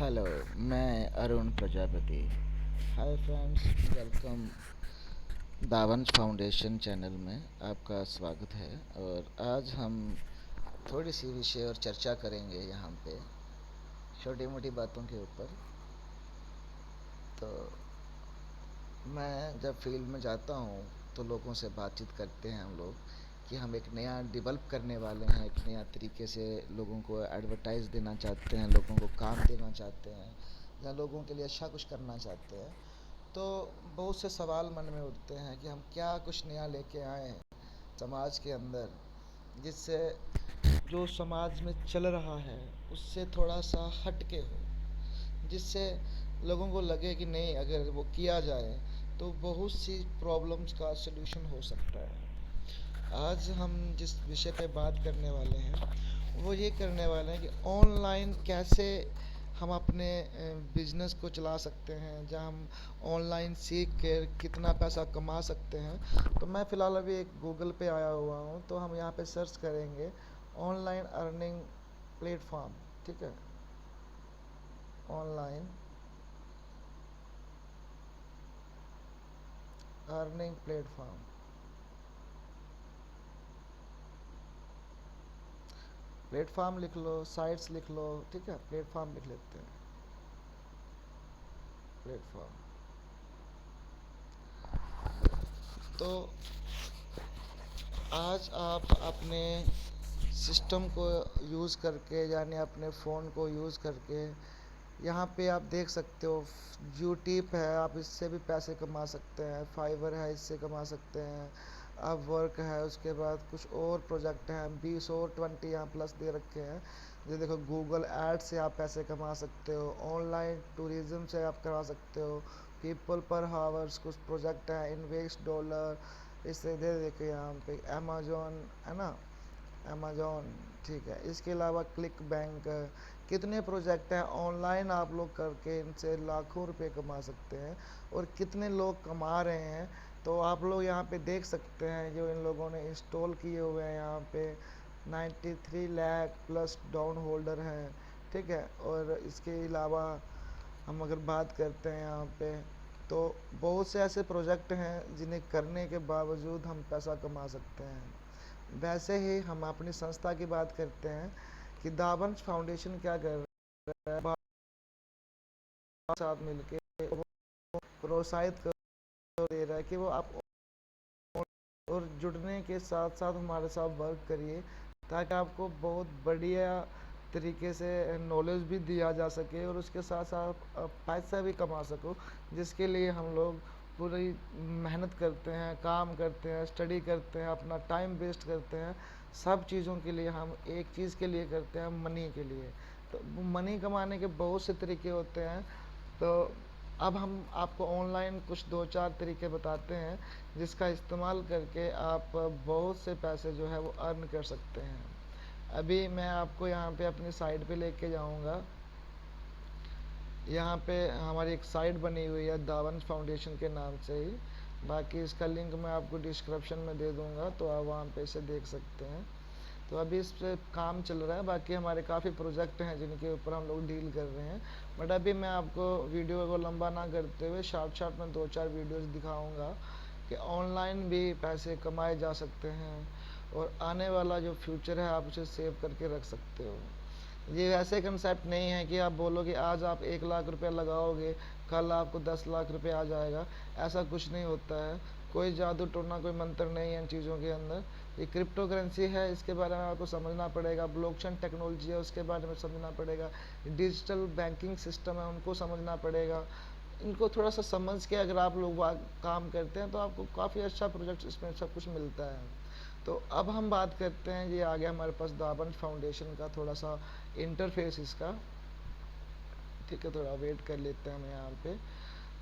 Hello, मैं Arun Prajapati. Hi friends, welcome Davansh foundation channel में आपका स्वागत है। और आज हम थोड़ी सी विषय और चर्चा करेंगे यहाँ पे, छोटी मोटी बातों के ऊपर। तो मैं जब फील्ड में जाता हूँ तो लोगों से बातचीत करते हैं हम लोग कि हम एक नया डेवलप करने वाले हैं, एक नया तरीके से लोगों को एडवर्टाइज़ देना चाहते हैं, लोगों को काम देना चाहते हैं या लोगों के लिए अच्छा कुछ करना चाहते हैं। तो बहुत से सवाल मन में उठते हैं कि हम क्या कुछ नया लेके आए हैं समाज के अंदर, जिससे जो समाज में चल रहा है उससे थोड़ा सा हट के हो, जिससे लोगों को लगे कि नहीं, अगर वो किया जाए तो बहुत सी प्रॉब्लम्स का सलूशन हो सकता है। आज हम जिस विषय पे बात करने वाले हैं वो ये करने वाले हैं कि ऑनलाइन कैसे हम अपने बिजनेस को चला सकते हैं, जहाँ हम ऑनलाइन सीख कर कितना पैसा कमा सकते हैं। तो मैं फ़िलहाल अभी एक गूगल पे आया हुआ हूँ, तो हम यहाँ पे सर्च करेंगे ऑनलाइन अर्निंग प्लेटफॉर्म। ठीक है, ऑनलाइन अर्निंग प्लेटफॉर्म, प्लेटफॉर्म लिख लो, साइट्स लिख लो। ठीक है, प्लेटफॉर्म लिख लेते हैं, प्लेटफॉर्म। तो आज आप अपने सिस्टम को यूज़ करके, यानी अपने फ़ोन को यूज़ करके, यहाँ पे आप देख सकते हो यूट्यूब है, आप इससे भी पैसे कमा सकते हैं। फाइवर है, इससे कमा सकते हैं। अब वर्क है, उसके बाद कुछ और प्रोजेक्ट हैं, 20 और 20 यहाँ प्लस दे रखे हैं। ये देखो, गूगल एड से आप पैसे कमा सकते हो, ऑनलाइन टूरिज्म से आप कमा सकते हो, पीपल पर हावर्स कुछ प्रोजेक्ट हैं, इन्वेस्ट डॉलर, इससे दे देखो यहाँ पे अमेजोन है ना, अमेजोन। ठीक है, इसके अलावा क्लिक बैंक, कितने प्रोजेक्ट हैं ऑनलाइन, आप लोग करके इनसे लाखों रुपए कमा सकते हैं। और कितने लोग कमा रहे हैं तो आप लोग यहाँ पे देख सकते हैं, जो इन लोगों ने इंस्टॉल किए हुए हैं यहाँ पे 93 लाख प्लस डाउन होल्डर हैं। ठीक है, और इसके अलावा हम अगर बात करते हैं यहाँ पे, तो बहुत से ऐसे प्रोजेक्ट हैं जिन्हें करने के बावजूद हम पैसा कमा सकते हैं। वैसे ही हम अपनी संस्था की बात करते हैं कि दावंश फाउंडेशन क्या कर रहा है, साथ मिलके प्रोत्साहित कर दे रहा है कि वो आप और जुड़ने के साथ साथ हमारे साथ वर्क करिए, ताकि आपको बहुत बढ़िया तरीके से नॉलेज भी दिया जा सके और उसके साथ साथ आप पैसा भी कमा सको, जिसके लिए हम लोग पूरी मेहनत करते हैं, काम करते हैं, स्टडी करते हैं, अपना टाइम वेस्ट करते हैं। सब चीज़ों के लिए हम एक चीज़ के लिए करते हैं, मनी के लिए। तो मनी कमाने के बहुत से तरीके होते हैं। तो अब हम आपको ऑनलाइन कुछ दो चार तरीके बताते हैं, जिसका इस्तेमाल करके आप बहुत से पैसे जो है वो अर्न कर सकते हैं। अभी मैं आपको यहाँ पे अपनी साइट पे लेके जाऊँगा। यहाँ पे हमारी एक साइट बनी हुई है दावंश फाउंडेशन के नाम से ही। बाकी इसका लिंक मैं आपको डिस्क्रिप्शन में दे दूँगा, तो आप वहाँ पे इसे देख सकते हैं। तो अभी इस पे काम चल रहा है, बाकी हमारे काफ़ी प्रोजेक्ट हैं जिनके ऊपर हम लोग डील कर रहे हैं। बट अभी मैं आपको वीडियो को लंबा ना करते हुए शॉर्ट शॉर्ट में दो चार वीडियोस दिखाऊंगा कि ऑनलाइन भी पैसे कमाए जा सकते हैं, और आने वाला जो फ्यूचर है आप उसे सेव करके रख सकते हो। ये ऐसे कंसेप्ट नहीं है कि आप बोलो कि आज आप 1 लाख रुपया लगाओगे, कल आपको 10 लाख रुपया आ जाएगा। ऐसा कुछ नहीं होता है। कोई जादू टोना, कोई मंत्र नहीं है इन चीज़ों के अंदर। ये क्रिप्टो करेंसी है, इसके बारे में आपको समझना पड़ेगा। ब्लॉकचेन टेक्नोलॉजी है, उसके बारे में समझना पड़ेगा। डिजिटल बैंकिंग सिस्टम है, उनको समझना पड़ेगा। इनको थोड़ा सा समझ के अगर आप लोग काम करते हैं तो आपको काफ़ी अच्छा प्रोजेक्ट इसमें सब कुछ मिलता है। तो अब हम बात करते हैं, ये आ गया हमारे पास दावंश फाउंडेशन का थोड़ा सा इंटरफेस इसका। ठीक है, थोड़ा वेट कर लेते हैं हम यहाँ पे।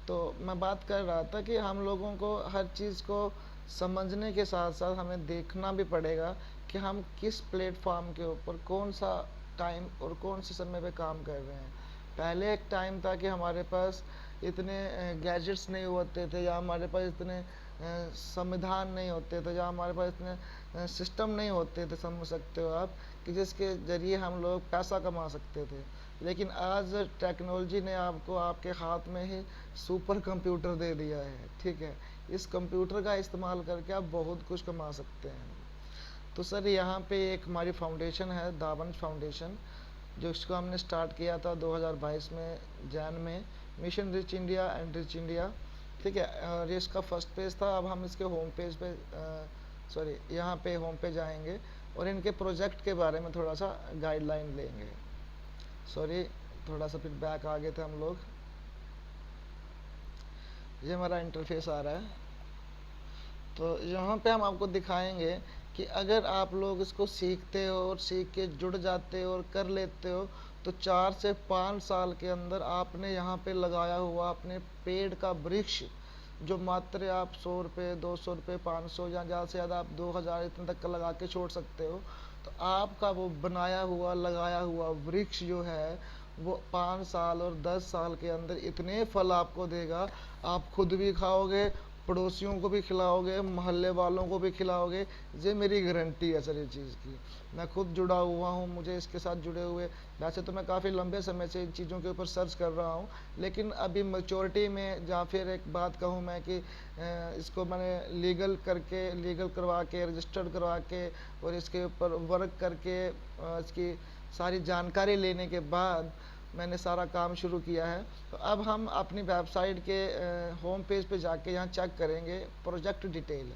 तो मैं बात कर रहा था कि हम लोगों को हर चीज़ को समझने के साथ साथ हमें देखना भी पड़ेगा कि हम किस प्लेटफॉर्म के ऊपर कौन सा टाइम और कौन से समय पे काम कर रहे हैं। पहले एक टाइम था कि हमारे पास इतने गैजेट्स नहीं होते थे, या हमारे पास इतने संविधान नहीं होते थे, या हमारे पास इतने सिस्टम नहीं होते थे, समझ सकते हो आप, कि जिसके ज़रिए हम लोग पैसा कमा सकते थे। लेकिन आज टेक्नोलॉजी ने आपको आपके हाथ में ही सुपर कंप्यूटर दे दिया है, ठीक है। इस कंप्यूटर का इस्तेमाल करके आप बहुत कुछ कमा सकते हैं। तो सर यहाँ पे एक हमारी फाउंडेशन है, दावंश फाउंडेशन, जो इसको हमने स्टार्ट किया था 2022 में जैन में, mission rich India and rich India, ठीक है। और ये इसका फर्स्ट पेज था। अब हम इसके होम पेज पे सॉरी यहाँ पे होम पे जाएंगे और इनके प्रोजेक्ट के बारे में थोड़ा सा गाइडलाइन लेंगे। सॉरी, थोड़ा सा फिर बैक आ गए थे हम लोग। ये हमारा इंटरफेस आ रहा है। तो यहाँ पे हम आपको दिखाएंगे कि अगर आप लोग इसको सीखते हो और सीख के जुड़ जाते हो और कर लेते हो, तो 4 से 5 साल के अंदर आपने यहाँ पे लगाया हुआ अपने पेड़ का वृक्ष, जो मात्र आप 100 रुपये, 200 रुपये, 500 या ज़्यादा से ज़्यादा आप 2000 इतने तक का लगा के छोड़ सकते हो। तो आपका वो बनाया हुआ लगाया हुआ वृक्ष जो है वो 5 साल और 10 साल के अंदर इतने फल आपको देगा, आप खुद भी खाओगे, पड़ोसियों को भी खिलाओगे, मोहल्ले वालों को भी खिलाओगे। ये मेरी गारंटी है सर ये चीज़ की। मैं खुद जुड़ा हुआ हूँ, मुझे इसके साथ जुड़े हुए, वैसे तो मैं काफ़ी लंबे समय से इन चीज़ों के ऊपर सर्च कर रहा हूँ, लेकिन अभी मैच्योरिटी में, या फिर एक बात कहूँ मैं कि इसको मैंने लीगल करवा के, रजिस्टर्ड करवा के और इसके ऊपर वर्क करके इसकी सारी जानकारी लेने के बाद मैंने सारा काम शुरू किया है। तो अब हम अपनी वेबसाइट के होम पेज पे जाके यहाँ चेक करेंगे प्रोजेक्ट डिटेल।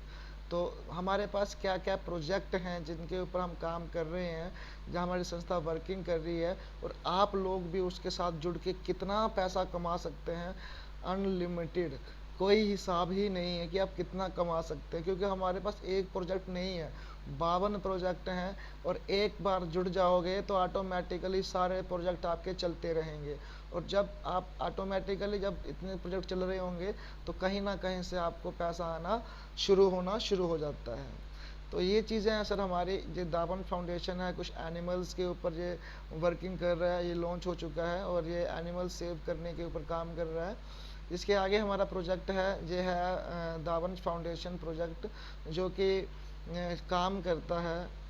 तो हमारे पास क्या क्या प्रोजेक्ट हैं जिनके ऊपर हम काम कर रहे हैं, जहाँ हमारी संस्था वर्किंग कर रही है, और आप लोग भी उसके साथ जुड़ के कितना पैसा कमा सकते हैं। अनलिमिटेड, कोई हिसाब ही नहीं है कि आप कितना कमा सकते हैं, क्योंकि हमारे पास एक प्रोजेक्ट नहीं है, 52 प्रोजेक्ट हैं। और एक बार जुड़ जाओगे तो ऑटोमेटिकली सारे प्रोजेक्ट आपके चलते रहेंगे। और जब आप ऑटोमेटिकली जब इतने प्रोजेक्ट चल रहे होंगे तो कहीं ना कहीं से आपको पैसा आना शुरू हो जाता है। तो ये चीज़ें हैं सर हमारी। जो दावंश फाउंडेशन है, कुछ एनिमल्स के ऊपर ये वर्किंग कर रहा है, ये लॉन्च हो चुका है और ये एनिमल सेव करने के ऊपर काम कर रहा है। इसके आगे हमारा प्रोजेक्ट है, ये है दावंश फाउंडेशन प्रोजेक्ट, जो कि काम करता है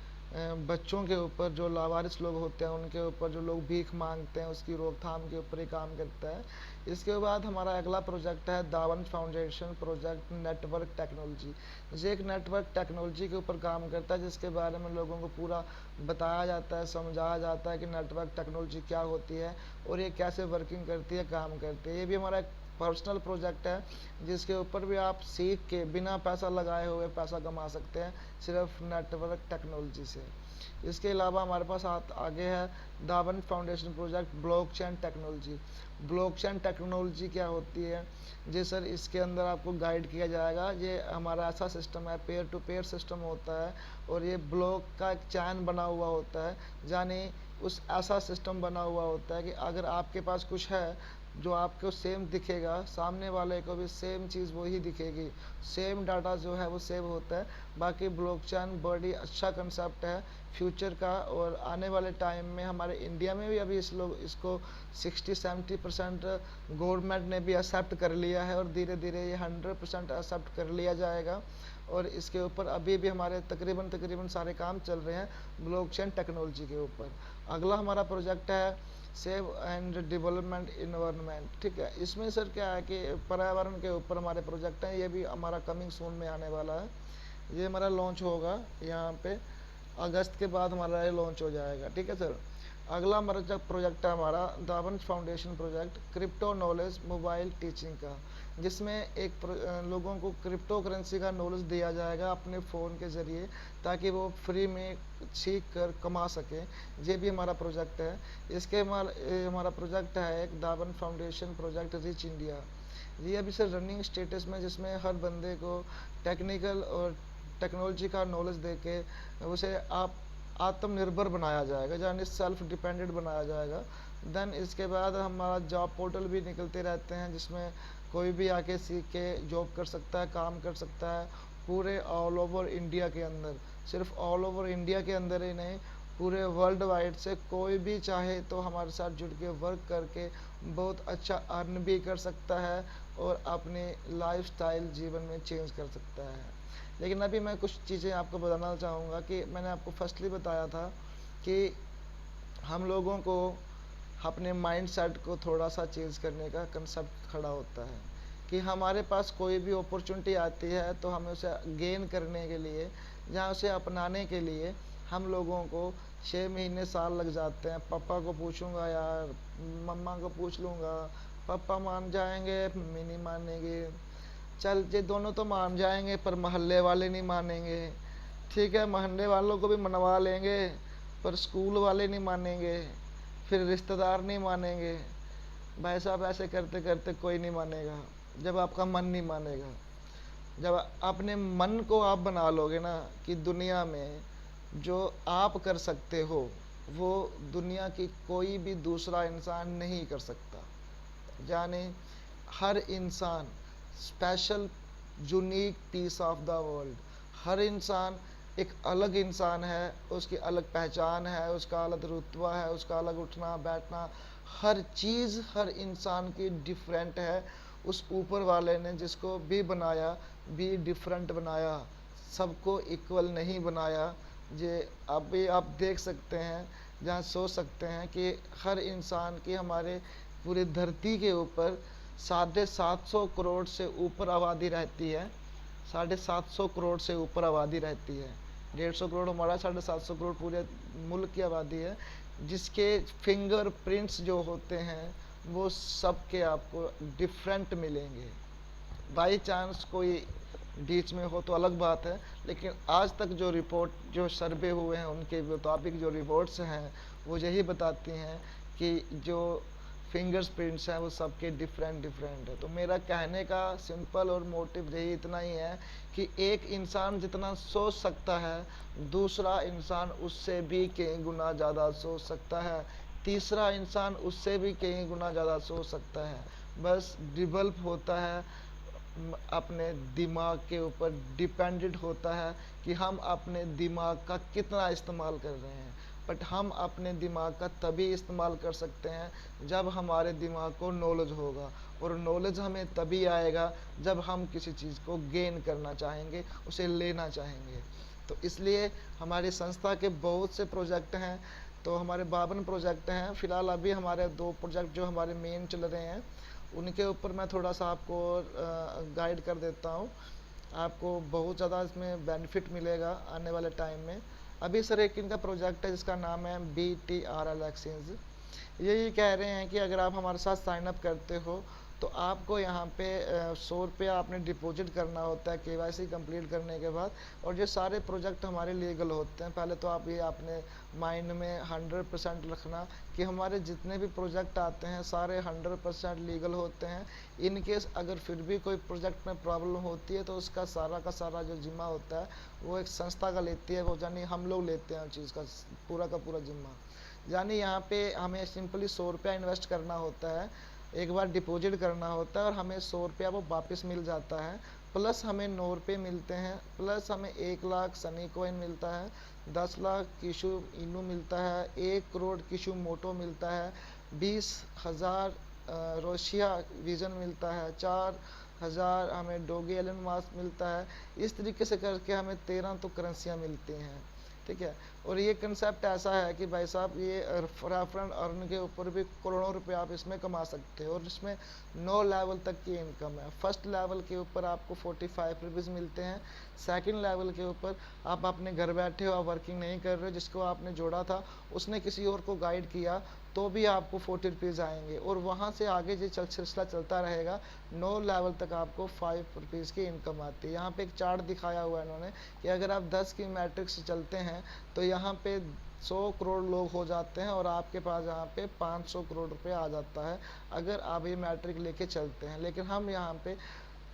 बच्चों के ऊपर, जो लावारिस लोग होते हैं उनके ऊपर, जो लोग भीख मांगते हैं उसकी रोकथाम के ऊपर ही काम करता है। इसके बाद हमारा अगला प्रोजेक्ट है Davansh foundation project network technology. ये एक नेटवर्क टेक्नोलॉजी के ऊपर काम करता है, जिसके बारे में लोगों को पूरा बताया जाता है, समझाया जाता है कि नेटवर्क टेक्नोलॉजी क्या होती है और ये कैसे वर्किंग करती है, काम करती है। ये भी हमारा एक पर्सनल प्रोजेक्ट है, जिसके ऊपर भी आप सीख के बिना पैसा लगाए हुए पैसा कमा सकते हैं, सिर्फ नेटवर्क टेक्नोलॉजी से। इसके अलावा हमारे पास आगे है Davansh foundation project blockchain technology. Blockchain technology क्या होती है जी सर, इसके अंदर आपको गाइड किया जाएगा। ये हमारा ऐसा सिस्टम है, पेयर टू पेयर सिस्टम होता है, और ये ब्लॉक का एक चैन बना हुआ होता है, यानी उस ऐसा सिस्टम बना हुआ होता है कि अगर आपके पास कुछ है जो आपको सेम दिखेगा, सामने वाले को भी सेम चीज़ वही दिखेगी, सेम डाटा जो है वो सेव होता है। बाकी ब्लॉकचेन बड़ी अच्छा कंसेप्ट है फ्यूचर का, और आने वाले टाइम में हमारे इंडिया में भी अभी इसको 60-70% गवर्नमेंट ने भी एक्सेप्ट कर लिया है, और धीरे धीरे ये 100% एक्सेप्ट कर लिया जाएगा। और इसके ऊपर अभी भी हमारे तकरीबन सारे काम चल रहे हैं ब्लॉकचेन टेक्नोलॉजी के ऊपर। अगला हमारा प्रोजेक्ट है सेव एंड डेवलपमेंट इन्वायरमेंट, ठीक है। इसमें सर क्या है कि पर्यावरण के ऊपर हमारे प्रोजेक्ट हैं, ये भी हमारा कमिंग सून में आने वाला है। ये हमारा लॉन्च होगा यहाँ पे अगस्त के बाद, हमारा ये लॉन्च हो जाएगा, ठीक है सर। अगला हमारा जो प्रोजेक्ट है हमारा Davansh foundation project crypto knowledge mobile teaching का, जिसमें लोगों को क्रिप्टो करेंसी का नॉलेज दिया जाएगा अपने फ़ोन के ज़रिए, ताकि वो फ्री में सीख कर कमा सकें। ये भी हमारा प्रोजेक्ट है। इसके हमारा प्रोजेक्ट है एक दावंश फाउंडेशन प्रोजेक्ट रिच इंडिया। ये अभी सर रनिंग स्टेटस में, जिसमें हर बंदे को टेक्निकल और टेक्नोलॉजी का नॉलेज देके उसे आप आत्मनिर्भर बनाया जाएगा, यानी सेल्फ डिपेंडेंट बनाया जाएगा। देन इसके बाद हमारा जॉब पोर्टल भी निकलते रहते हैं, जिसमें कोई भी आके सीख के जॉब कर सकता है, काम कर सकता है, पूरे ऑल ओवर इंडिया के अंदर। सिर्फ ऑल ओवर इंडिया के अंदर ही नहीं, पूरे वर्ल्ड वाइड से कोई भी चाहे तो हमारे साथ जुड़ के वर्क करके बहुत अच्छा अर्न भी कर सकता है और अपने लाइफस्टाइल जीवन में चेंज कर सकता है। लेकिन अभी मैं कुछ चीज़ें आपको बताना चाहूँगा कि मैंने आपको फर्स्टली बताया था कि हम लोगों को अपने माइंड सेट को थोड़ा सा चेंज करने का कंसेप्ट खड़ा होता है कि हमारे पास कोई भी अपॉर्चुनिटी आती है तो हमें उसे गेन करने के लिए, जहाँ उसे अपनाने के लिए हम लोगों को 6 महीने साल लग जाते हैं। पापा को पूछूंगा यार, मम्मा को पूछ लूँगा, पापा मान जाएंगे, मम्मी नहीं मानेंगे, चल ये दोनों तो मान जाएंगे पर मोहल्ले वाले नहीं मानेंगे। ठीक है, मोहल्ले वालों को भी मनवा लेंगे पर स्कूल वाले नहीं मानेंगे, फिर रिश्तेदार नहीं मानेंगे। भाई साहब ऐसे करते करते कोई नहीं मानेगा जब आपका मन नहीं मानेगा। जब अपने मन को आप बना लोगे ना कि दुनिया में जो आप कर सकते हो वो दुनिया की कोई भी दूसरा इंसान नहीं कर सकता, यानी हर इंसान special, unique piece of the world. हर इंसान एक अलग इंसान है, उसकी अलग पहचान है, उसका अलग रुतबा है, उसका अलग उठना बैठना, हर चीज़ हर इंसान की डिफरेंट है। उस ऊपर वाले ने जिसको भी बनाया भी डिफरेंट बनाया, सबको इक्वल नहीं बनाया। ये अभी आप देख सकते हैं, जहाँ सोच सकते हैं कि हर इंसान की हमारे पूरी धरती के ऊपर 750 करोड़ से ऊपर आबादी रहती है। 750 करोड़ से ऊपर आबादी रहती है। 150 करोड़ हमारा, 750 करोड़ पूरे मुल्क की आबादी है, जिसके फिंगरप्रिंट्स जो होते हैं वो सब के आपको डिफरेंट मिलेंगे। बाई चांस कोई बीच में हो तो अलग बात है, लेकिन आज तक जो रिपोर्ट, जो सर्वे हुए हैं उनके मुताबिक जो रिपोर्ट्स हैं वो यही बताती हैं कि जो फिंगर्स प्रिंट्स हैं वो सबके डिफरेंट डिफरेंट है। तो मेरा कहने का सिंपल और मोटिव यही इतना ही है कि एक इंसान जितना सोच सकता है दूसरा इंसान उससे भी कई गुना ज़्यादा सोच सकता है, तीसरा इंसान उससे भी कई गुना ज़्यादा सोच सकता है। बस डेवलप होता है अपने दिमाग के ऊपर, डिपेंडेंट होता है कि हम अपने दिमाग का कितना इस्तेमाल कर रहे हैं। बट हम अपने दिमाग का तभी इस्तेमाल कर सकते हैं जब हमारे दिमाग को नॉलेज होगा, और नॉलेज हमें तभी आएगा जब हम किसी चीज़ को गेन करना चाहेंगे, उसे लेना चाहेंगे। तो इसलिए हमारी संस्था के बहुत से प्रोजेक्ट हैं। तो हमारे 52 प्रोजेक्ट हैं फ़िलहाल। अभी हमारे 2 प्रोजेक्ट जो हमारे मेन चल रहे हैं उनके ऊपर मैं थोड़ा सा आपको गाइड कर देता हूँ। आपको बहुत ज़्यादा इसमें बेनिफिट मिलेगा आने वाले टाइम में। अभी सर एक इनका प्रोजेक्ट है जिसका नाम है BTRL एक्सचेंज। ये कह रहे हैं कि अगर आप हमारे साथ साइन अप करते हो तो आपको यहाँ पे 100 रुपया आपने डिपॉजिट करना होता है KYC कंप्लीट करने के बाद, और ये सारे प्रोजेक्ट हमारे लीगल होते हैं। पहले तो आप ये अपने माइंड में 100% रखना कि हमारे जितने भी प्रोजेक्ट आते हैं सारे 100% लीगल होते हैं। इन केस अगर फिर भी कोई प्रोजेक्ट में प्रॉब्लम होती है तो उसका सारा का सारा जो जिम्मा होता है वो एक संस्था का लेती है, वो यानी हम लोग लेते हैं उस चीज़ का पूरा जिम्मा। यानी यहाँ पे हमें सिंपली 100 रुपया इन्वेस्ट करना होता है, एक बार डिपॉजिट करना होता है और हमें 100 रुपया वो वापस मिल जाता है। प्लस हमें 9 रुपये मिलते हैं, प्लस हमें 1 लाख सनी कॉइन मिलता है, 10 लाख किशु इनू मिलता है, 1 करोड़ किशु मोटो मिलता है, 20,000 रोशिया विजन मिलता है, 4,000 हमें डोगी एलन मास्क मिलता है। इस तरीके से करके हमें 13 तो करेंसियाँ मिलती हैं। ठीक है, और ये कंसेप्ट ऐसा है कि भाई साहब ये रेफरेंस अर्न के ऊपर भी करोड़ों रुपए आप इसमें कमा सकते हो, और इसमें 9 लेवल तक की इनकम है। फर्स्ट लेवल के ऊपर आपको 45 रुपीज़ मिलते हैं। सेकंड लेवल के ऊपर आप अपने घर बैठे हो, आप वर्किंग नहीं कर रहे हो, जिसको आपने जोड़ा था उसने किसी और को गाइड किया तो भी आपको 40 रुपीज़ आएंगे, और वहाँ से आगे ये सिलसिला चलता रहेगा। 9 लेवल तक आपको 5 रुपीज़ की इनकम आती है। यहाँ पे एक चार्ट दिखाया हुआ है इन्होंने कि अगर आप 10 की मैट्रिक्स से चलते हैं तो यहाँ पे 100 करोड़ लोग हो जाते हैं, और आपके पास यहाँ पे 500 करोड़ रुपए आ जाता है अगर आप ये मैट्रिक लेके चलते हैं। लेकिन हम यहाँ पे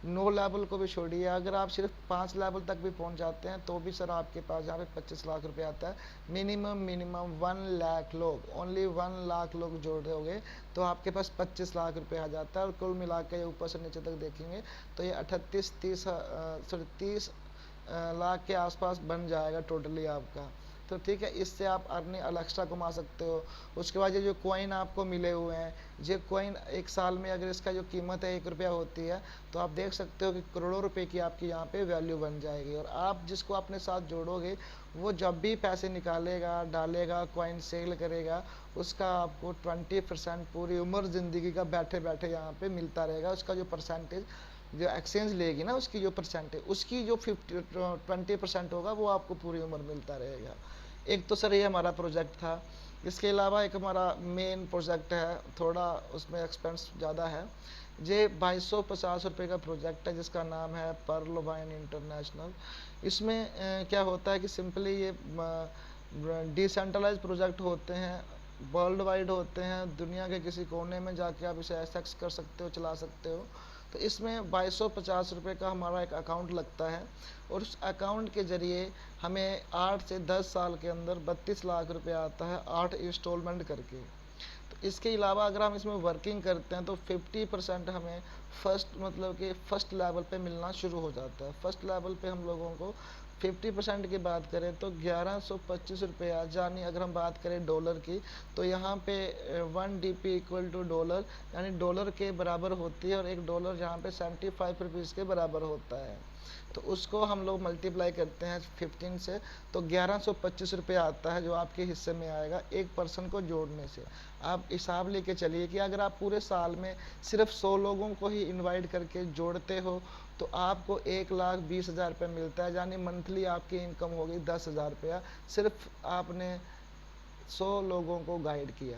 9 लेवल को भी छोड़िए, अगर आप सिर्फ 5 लेवल तक भी पहुँच जाते हैं तो भी सर आपके पास यहाँ पे 25 लाख रुपए आता है। मिनिमम 1 लाख लोग, ओनली 1 लाख लोग जोड़ दोगे तो आपके पास 25 लाख रुपए आ जाता है। और कुल मिला के ऊपर से नीचे तक देखेंगे तो ये 30 लाख के आसपास बन जाएगा टोटली आपका। सकते हो, ठीक है। इससे आप अर्निंग एक्स्ट्रा कमा सकते हो। उसके बाद ये जो कॉइन आपको मिले हुए हैं, ये कॉइन एक साल में अगर इसका जो कीमत है 1 रुपया होती है, तो आप देख सकते हो कि करोड़ों रुपए की आपकी यहाँ पे वैल्यू बन जाएगी। और आप जिसको अपने साथ जोड़ोगे, वो जब भी पैसे निकालेगा, डालेगा, कॉइन सेल करेगा, उसका आपको 20% पूरी उम्र ज़िंदगी का बैठे बैठे यहाँ पे मिलता रहेगा। उसका जो परसेंटेज, जो एक्सचेंज लेगी ना, उसकी जो परसेंटेज, उसकी जो 20% होगा, वो आपको पूरी उम्र मिलता रहेगा। एक तो सर ये हमारा प्रोजेक्ट था। इसके अलावा एक हमारा मेन प्रोजेक्ट है, थोड़ा उसमें एक्सपेंस ज़्यादा है। ये 2250 रुपये का प्रोजेक्ट है, जिसका नाम है पर्ल वाइन इंटरनेशनल। इसमें क्या होता है कि सिंपली ये डिसेंट्रलाइज प्रोजेक्ट होते हैं, वर्ल्ड वाइड होते हैं। दुनिया के किसी कोने में जाके आप इसे एक्सेस कर सकते हो, चला सकते हो। तो इसमें 2250 रुपये का हमारा एक अकाउंट लगता है, और उस अकाउंट के ज़रिए हमें 8 से 10 साल के अंदर 32 लाख रुपए आता है, 8 इंस्टॉलमेंट करके। तो इसके अलावा अगर हम इसमें वर्किंग करते हैं, तो 50% हमें फर्स्ट, मतलब कि फ़र्स्ट लेवल पे मिलना शुरू हो जाता है। फर्स्ट लेवल पे हम लोगों को 50% की बात करें तो 1125 रुपया, यानी अगर हम बात करें डॉलर की, तो यहाँ पे 1 DP इक्वल टू डॉलर, यानी डॉलर के बराबर होती है। और एक डॉलर यहाँ पे 75 रुपीज़ के बराबर होता है। तो उसको हम लोग मल्टीप्लाई करते हैं 15 से, तो 1125 रुपये आता है, जो आपके हिस्से में आएगा एक पर्सन को जोड़ने से। आप हिसाब लेके चलिए कि अगर आप पूरे साल में सिर्फ 100 लोगों को ही इनवाइट करके जोड़ते हो, तो आपको 1,20,000 रुपये मिलता है, यानी मंथली आपकी इनकम होगी 10,000 रुपया, सिर्फ आपने 100 लोगों को गाइड किया।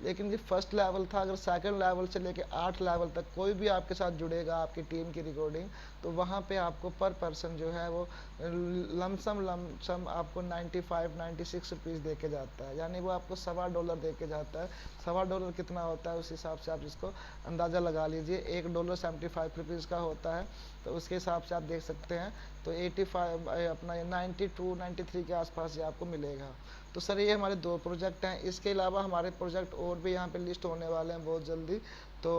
लेकिन ये फर्स्ट लेवल था। अगर सेकंड लेवल से लेके 8 लेवल तक कोई भी आपके साथ जुड़ेगा, आपकी टीम की रिकॉर्डिंग, तो वहाँ पे आपको पर पर्सन जो है वो लमसम आपको 95-96 रुपीज़ दे के जाता है, यानी वो आपको $1.25 दे के जाता है। $1.25 कितना होता है, उस हिसाब से आप इसको अंदाज़ा लगा लीजिए। $1 75 रुपीज़ का होता है, तो उसके हिसाब से आप देख सकते हैं। तो 85 अपना 92-93 के आसपास ये आपको मिलेगा। तो सर ये हमारे 2 प्रोजेक्ट हैं। इसके अलावा हमारे प्रोजेक्ट और भी यहाँ पे लिस्ट होने वाले हैं बहुत जल्दी। तो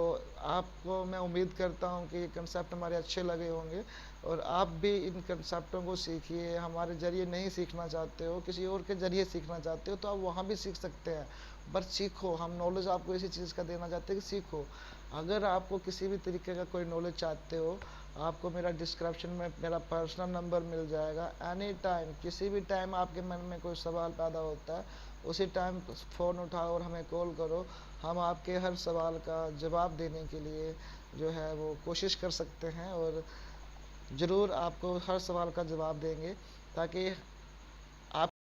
आपको मैं उम्मीद करता हूँ कि ये कंसेप्ट हमारे अच्छे लगे होंगे, और आप भी इन कंसेप्टों को सीखिए। हमारे ज़रिए नहीं सीखना चाहते हो, किसी और के ज़रिए सीखना चाहते हो, तो आप वहाँ भी सीख सकते हैं। बट सीखो, हम नॉलेज आपको इसी चीज़ का देना चाहते हैं कि सीखो। अगर आपको किसी भी तरीके का कोई नॉलेज चाहते हो, आपको मेरा डिस्क्रिप्शन में मेरा पर्सनल नंबर मिल जाएगा। एनी टाइम, किसी भी टाइम आपके मन में कोई सवाल पैदा होता है, उसी टाइम फ़ोन उठाओ और हमें कॉल करो। हम आपके हर सवाल का जवाब देने के लिए जो है वो कोशिश कर सकते हैं, और ज़रूर आपको हर सवाल का जवाब देंगे, ताकि आप